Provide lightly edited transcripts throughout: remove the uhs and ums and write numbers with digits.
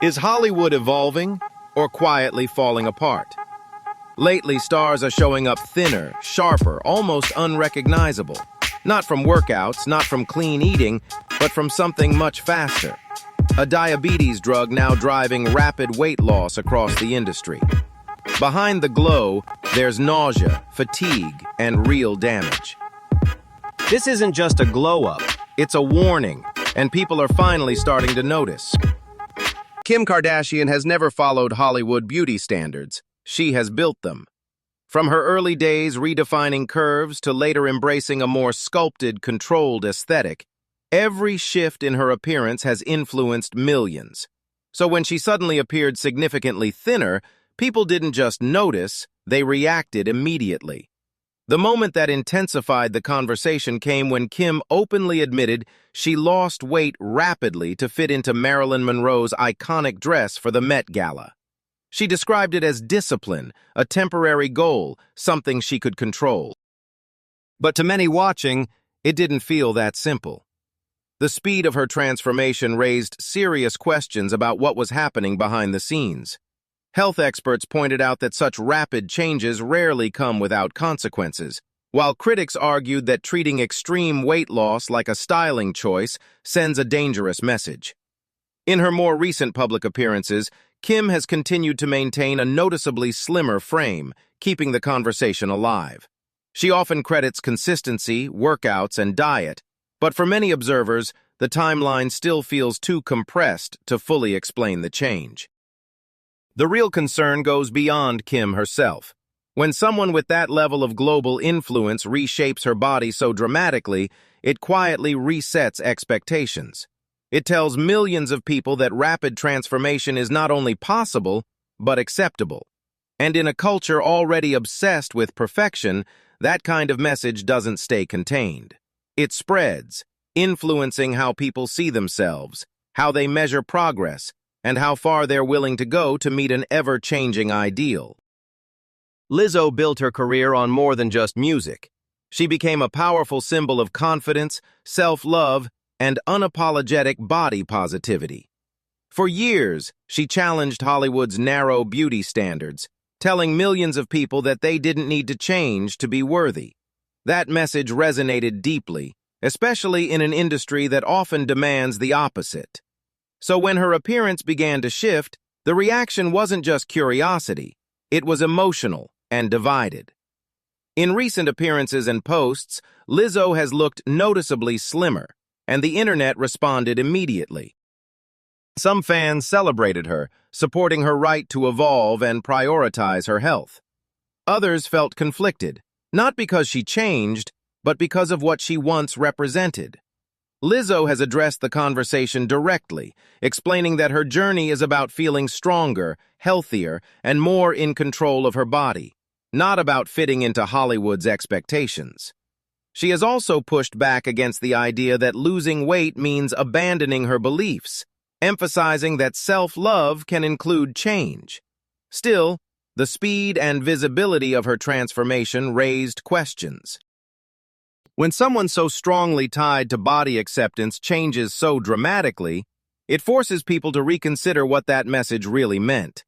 Is Hollywood evolving or quietly falling apart? Lately, stars are showing up thinner, sharper, almost unrecognizable. Not from workouts, not from clean eating, but from something much faster. A diabetes drug now driving rapid weight loss across the industry. Behind the glow, there's nausea, fatigue, and real damage. This isn't just a glow-up, it's a warning, and people are finally starting to notice. Kim Kardashian has never followed Hollywood beauty standards. She has built them. From her early days redefining curves to later embracing a more sculpted, controlled aesthetic, every shift in her appearance has influenced millions. So when she suddenly appeared significantly thinner, people didn't just notice, they reacted immediately. The moment that intensified the conversation came when Kim openly admitted she lost weight rapidly to fit into Marilyn Monroe's iconic dress for the Met Gala. She described it as discipline, a temporary goal, something she could control. But to many watching, it didn't feel that simple. The speed of her transformation raised serious questions about what was happening behind the scenes. Health experts pointed out that such rapid changes rarely come without consequences, while critics argued that treating extreme weight loss like a styling choice sends a dangerous message. In her more recent public appearances, Kim has continued to maintain a noticeably slimmer frame, keeping the conversation alive. She often credits consistency, workouts, and diet, but for many observers, the timeline still feels too compressed to fully explain the change. The real concern goes beyond Kim herself. When someone with that level of global influence reshapes her body so dramatically, it quietly resets expectations. It tells millions of people that rapid transformation is not only possible, but acceptable. And in a culture already obsessed with perfection, that kind of message doesn't stay contained. It spreads, influencing how people see themselves, how they measure progress, and how far they're willing to go to meet an ever-changing ideal. Lizzo built her career on more than just music. She became a powerful symbol of confidence, self-love, and unapologetic body positivity. For years, she challenged Hollywood's narrow beauty standards, telling millions of people that they didn't need to change to be worthy. That message resonated deeply, especially in an industry that often demands the opposite. So when her appearance began to shift, the reaction wasn't just curiosity, it was emotional and divided. In recent appearances and posts, Lizzo has looked noticeably slimmer, and the internet responded immediately. Some fans celebrated her, supporting her right to evolve and prioritize her health. Others felt conflicted, not because she changed, but because of what she once represented. Lizzo has addressed the conversation directly, explaining that her journey is about feeling stronger, healthier, and more in control of her body, not about fitting into Hollywood's expectations. She has also pushed back against the idea that losing weight means abandoning her beliefs, emphasizing that self-love can include change. Still, the speed and visibility of her transformation raised questions. When someone so strongly tied to body acceptance changes so dramatically, it forces people to reconsider what that message really meant.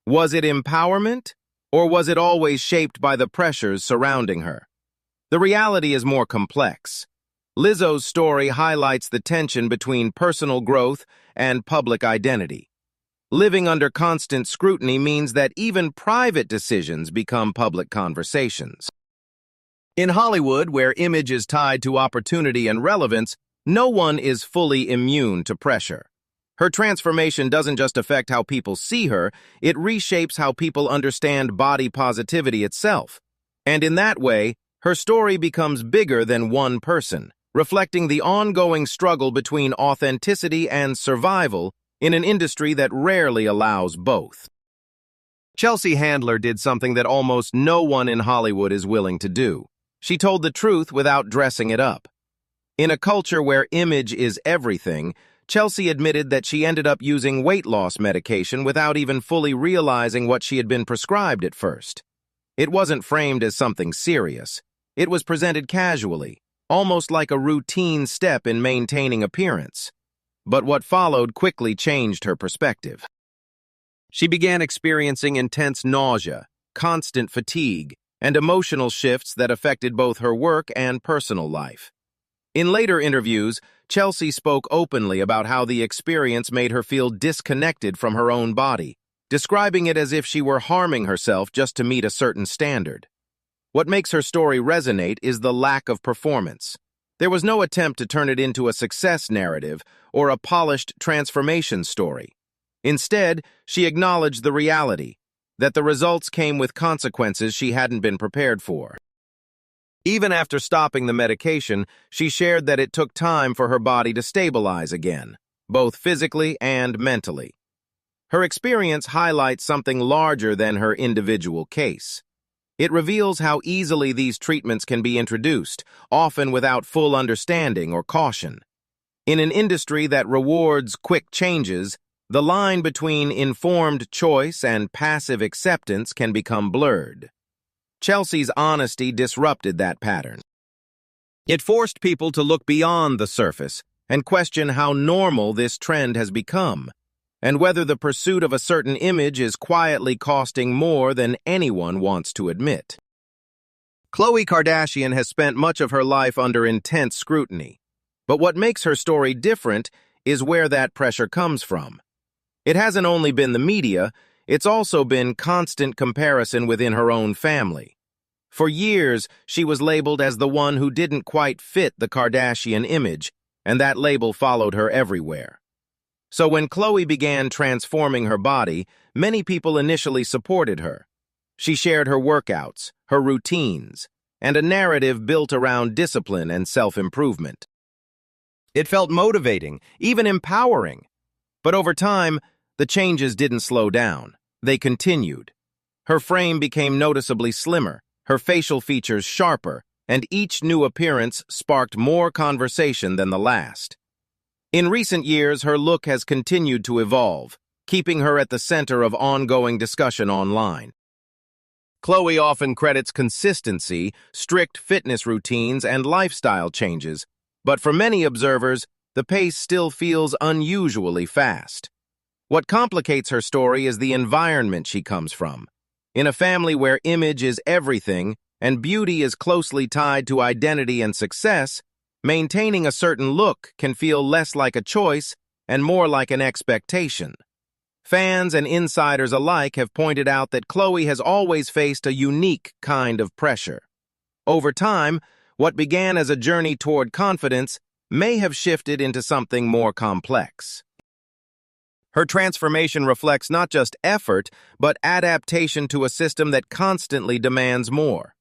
Was it empowerment, or was it always shaped by the pressures surrounding her? The reality is more complex. Lizzo's story highlights the tension between personal growth and public identity. Living under constant scrutiny means that even private decisions become public conversations. In Hollywood, where image is tied to opportunity and relevance, no one is fully immune to pressure. Her transformation doesn't just affect how people see her, it reshapes how people understand body positivity itself. And in that way, her story becomes bigger than one person, reflecting the ongoing struggle between authenticity and survival in an industry that rarely allows both. Chelsea Handler did something that almost no one in Hollywood is willing to do. She told the truth without dressing it up. In a culture where image is everything, Chelsea admitted that she ended up using weight loss medication without even fully realizing what she had been prescribed at first. It wasn't framed as something serious. It was presented casually, almost like a routine step in maintaining appearance. But what followed quickly changed her perspective. She began experiencing intense nausea, constant fatigue, and emotional shifts that affected both her work and personal life. In later interviews, Chelsea spoke openly about how the experience made her feel disconnected from her own body, describing it as if she were harming herself just to meet a certain standard. What makes her story resonate is the lack of performance. There was no attempt to turn it into a success narrative or a polished transformation story. Instead, she acknowledged the reality, that the results came with consequences she hadn't been prepared for. Even after stopping the medication, she shared that it took time for her body to stabilize again, both physically and mentally. Her experience highlights something larger than her individual case. It reveals how easily these treatments can be introduced, often without full understanding or caution. In an industry that rewards quick changes, the line between informed choice and passive acceptance can become blurred. Chelsea's honesty disrupted that pattern. It forced people to look beyond the surface and question how normal this trend has become, and whether the pursuit of a certain image is quietly costing more than anyone wants to admit. Khloe Kardashian has spent much of her life under intense scrutiny, but what makes her story different is where that pressure comes from. It hasn't only been the media, it's also been constant comparison within her own family. For years, she was labeled as the one who didn't quite fit the Kardashian image, and that label followed her everywhere. So when Khloe began transforming her body, many people initially supported her. She shared her workouts, her routines, and a narrative built around discipline and self-improvement. It felt motivating, even empowering. But over time, the changes didn't slow down. They continued. Her frame became noticeably slimmer, her facial features sharper, and each new appearance sparked more conversation than the last. In recent years, her look has continued to evolve, keeping her at the center of ongoing discussion online. Khloe often credits consistency, strict fitness routines, and lifestyle changes, but for many observers, the pace still feels unusually fast. What complicates her story is the environment she comes from. In a family where image is everything and beauty is closely tied to identity and success, maintaining a certain look can feel less like a choice and more like an expectation. Fans and insiders alike have pointed out that Khloe has always faced a unique kind of pressure. Over time, what began as a journey toward confidence may have shifted into something more complex. Her transformation reflects not just effort, but adaptation to a system that constantly demands more.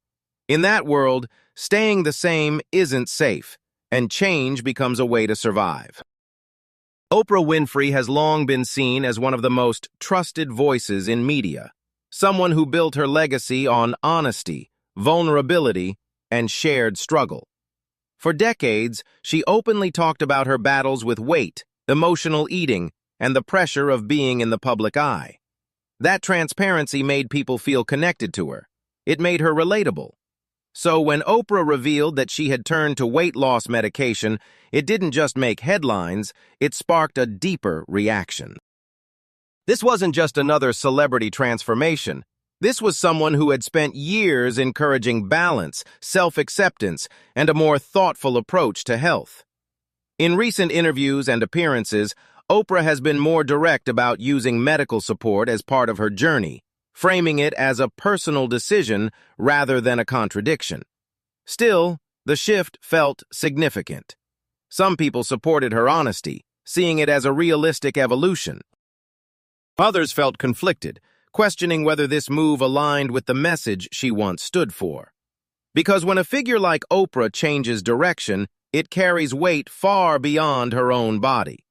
In that world, staying the same isn't safe, and change becomes a way to survive. Oprah Winfrey has long been seen as one of the most trusted voices in media, someone who built her legacy on honesty, vulnerability, and shared struggle. For decades, she openly talked about her battles with weight, emotional eating, and the pressure of being in the public eye. That transparency made people feel connected to her. It made her relatable. So when Oprah revealed that she had turned to weight loss medication, it didn't just make headlines, it sparked a deeper reaction. This wasn't just another celebrity transformation. This was someone who had spent years encouraging balance, self-acceptance, and a more thoughtful approach to health. In recent interviews and appearances, Oprah has been more direct about using medical support as part of her journey, framing it as a personal decision rather than a contradiction. Still, the shift felt significant. Some people supported her honesty, seeing it as a realistic evolution. Others felt conflicted, questioning whether this move aligned with the message she once stood for. Because when a figure like Oprah changes direction, it carries weight far beyond her own body.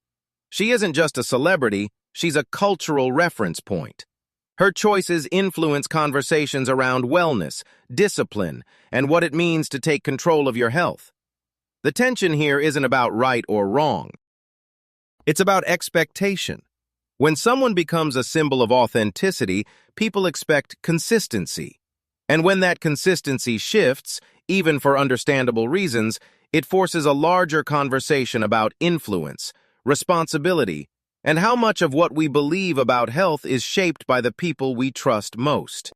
She isn't just a celebrity, she's a cultural reference point. Her choices influence conversations around wellness, discipline, and what it means to take control of your health. The tension here isn't about right or wrong. It's about expectation. When someone becomes a symbol of authenticity, people expect consistency. And when that consistency shifts, even for understandable reasons, it forces a larger conversation about influence, responsibility, and how much of what we believe about health is shaped by the people we trust most.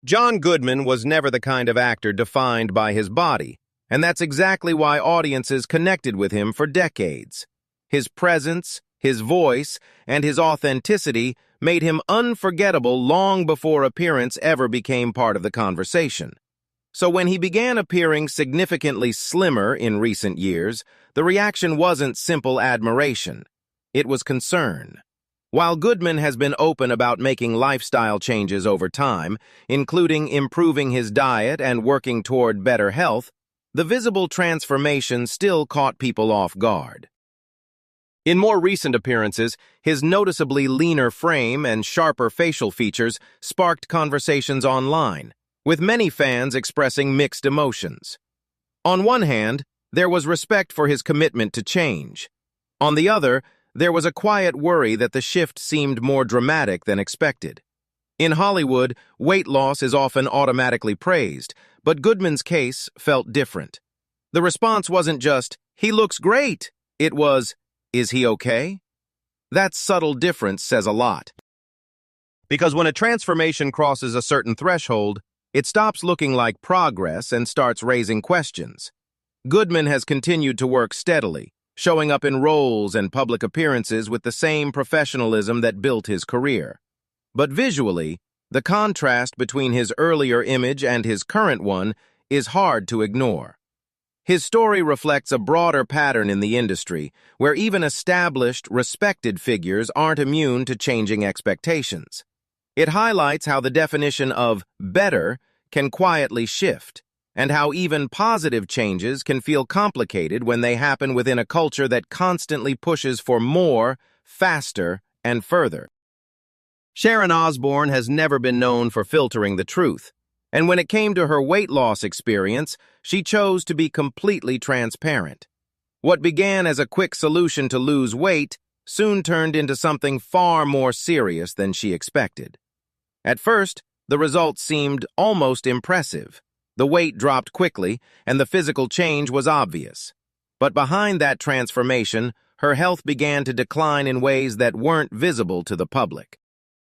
John Goodman was never the kind of actor defined by his body, and that's exactly why audiences connected with him for decades. His presence, his voice, and his authenticity made him unforgettable long before appearance ever became part of the conversation. So when he began appearing significantly slimmer in recent years, the reaction wasn't simple admiration. It was concern. While Goodman has been open about making lifestyle changes over time, including improving his diet and working toward better health, the visible transformation still caught people off guard. In more recent appearances, his noticeably leaner frame and sharper facial features sparked conversations online, with many fans expressing mixed emotions. On one hand, there was respect for his commitment to change. On the other, there was a quiet worry that the shift seemed more dramatic than expected. In Hollywood, weight loss is often automatically praised, but Goodman's case felt different. The response wasn't just, "He looks great." It was, "Is he okay?" That subtle difference says a lot. Because when a transformation crosses a certain threshold, it stops looking like progress and starts raising questions. Goodman has continued to work steadily, showing up in roles and public appearances with the same professionalism that built his career. But visually, the contrast between his earlier image and his current one is hard to ignore. His story reflects a broader pattern in the industry, where even established, respected figures aren't immune to changing expectations. It highlights how the definition of better can quietly shift, and how even positive changes can feel complicated when they happen within a culture that constantly pushes for more, faster, and further. Sharon Osbourne has never been known for filtering the truth, and when it came to her weight loss experience, she chose to be completely transparent. What began as a quick solution to lose weight soon turned into something far more serious than she expected. At first, the results seemed almost impressive. The weight dropped quickly, and the physical change was obvious. But behind that transformation, her health began to decline in ways that weren't visible to the public.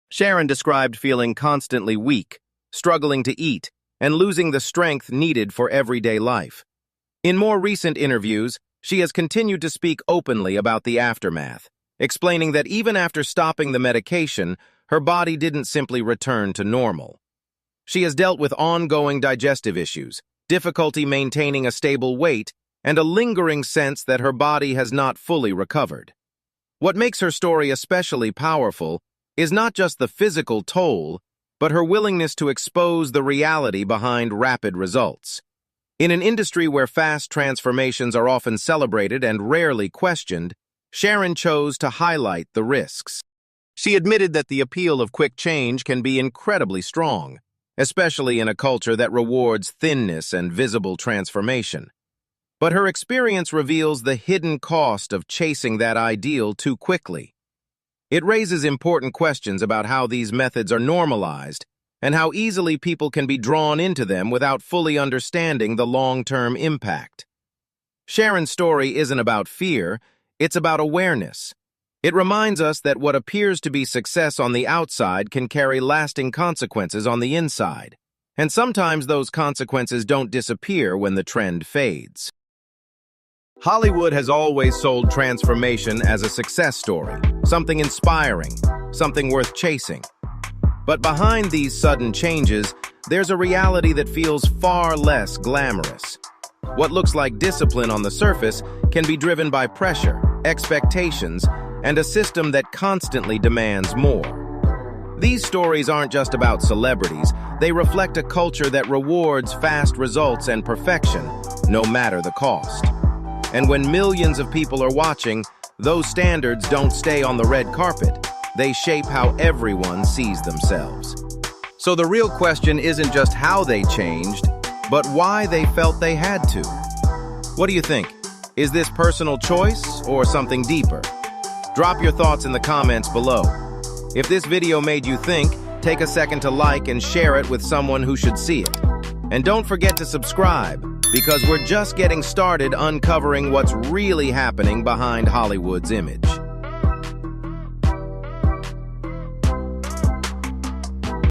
Sharon described feeling constantly weak, struggling to eat, and losing the strength needed for everyday life. In more recent interviews, she has continued to speak openly about the aftermath, explaining that even after stopping the medication, her body didn't simply return to normal. She has dealt with ongoing digestive issues, difficulty maintaining a stable weight, and a lingering sense that her body has not fully recovered. What makes her story especially powerful is not just the physical toll, but her willingness to expose the reality behind rapid results. In an industry where fast transformations are often celebrated and rarely questioned, Sharon chose to highlight the risks. She admitted that the appeal of quick change can be incredibly strong, especially in a culture that rewards thinness and visible transformation. But her experience reveals the hidden cost of chasing that ideal too quickly. It raises important questions about how these methods are normalized and how easily people can be drawn into them without fully understanding the long-term impact. Sharon's story isn't about fear, it's about awareness. It reminds us that what appears to be success on the outside can carry lasting consequences on the inside, and sometimes those consequences don't disappear when the trend fades. Hollywood has always sold transformation as a success story, something inspiring, something worth chasing. But behind these sudden changes, there's a reality that feels far less glamorous. What looks like discipline on the surface can be driven by pressure, expectations, and a system that constantly demands more. These stories aren't just about celebrities, they reflect a culture that rewards fast results and perfection, no matter the cost. And when millions of people are watching, those standards don't stay on the red carpet. They shape how everyone sees themselves. So the real question isn't just how they changed, but why they felt they had to. What do you think? Is this personal choice or something deeper? Drop your thoughts in the comments below. If this video made you think, take a second to like and share it with someone who should see it. And don't forget to subscribe. because we're just getting started uncovering what's really happening behind Hollywood's image.